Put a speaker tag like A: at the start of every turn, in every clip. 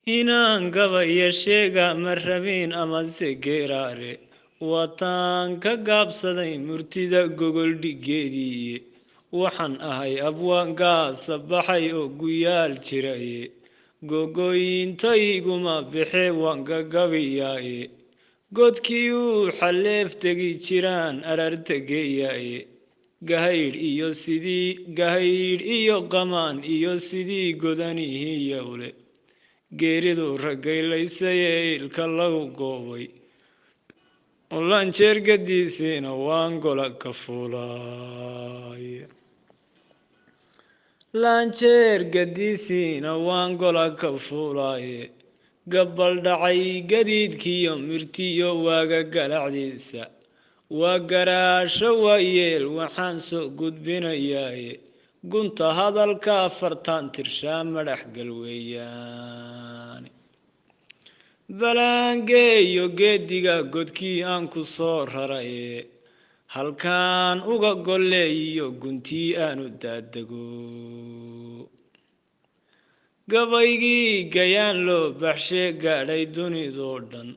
A: inaan gabaya sheega ma rabin amase geeraare wataan ka gaabsaday murtida gogol dhigeediiye waxaan ahay abwaangaasa baxay oo guyaal jiraye gogoyintayguma bixe waan gagabiyaaye godkii uu xaleef tegi jiraan ararta geeyaaye gahaydh iyo qamaan iyo sidii godanihi yowle geeridu ragaylaysayee ilka lagu goobay lanjeer gadiisiina waan gola ka fuulay lanjeer gadiisiina waan gola ka fuulaaye gabbal dhacay gadiidkiiyo mirtiyo waaga galacdiisa waa garaasho waayeel waxaan soo gudbinayaaye gunta hadalka afartan tirshaa madhax gal weeyaan balaangeeyo geediga godkii aan ku soo raraye halkaan uga golleeyiyo guntii aanu daadego gabaygii gayaan loo baxshe gaadhay dunidoo dhan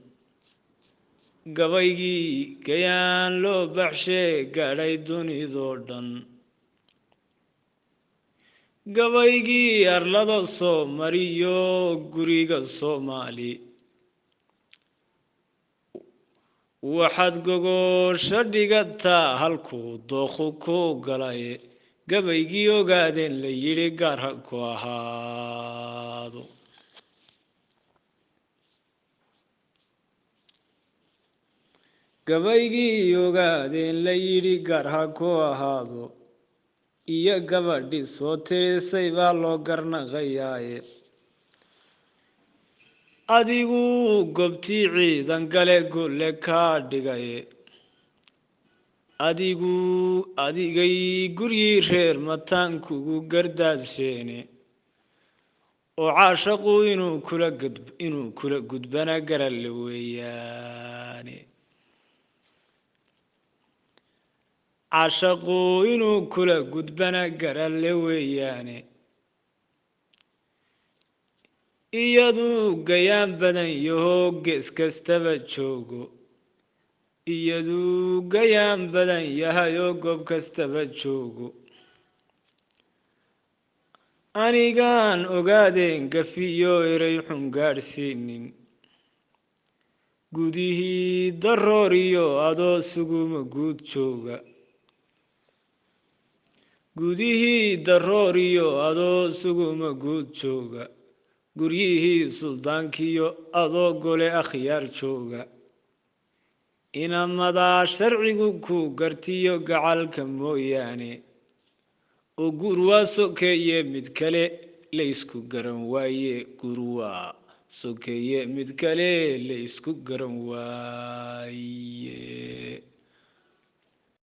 A: gabaygii gayaan loo baxshe gaadhay dunidoo dhan gabaygii arlada soo mariyo guriga soomaali waxaad gogosho dhigataa halkuu dookhu ku galaye gabaygii ogaadeen la yidhi gaar ha ku ahaado gabaygii ogaadeen la yidhi gaar ha ku ahaado iyo gabadhii soo tirisay baa loo garnaqayaaye adigu gobtii ciidan gale golle kaa dhigaye adigay guryii reer mataan kugu gardaadsheene oo caashaqu inuu kula gudbana garalle weeyaane caashaqu inuu kula gudbana garalle weeyaane iyadu gayaan badan yahoo gees kastaba joogo iyadu gayaan badan yahayoo goob kastaba joogo anigaan ogaadeen gafiyo eray xun gaadhsiinin gudihii darooriyo adoo suguma guud jooga gudihii darooriyo adoo suguma guud jooga guryihii suldaankiyo adoo gole akhyaar jooga inamadaa sharcigu ku gartiyo gacalka mooyaane oo gurwaa sokeeye mid kale laysku garan waaye gurwaa sokeeye mid kale laysku garan waaye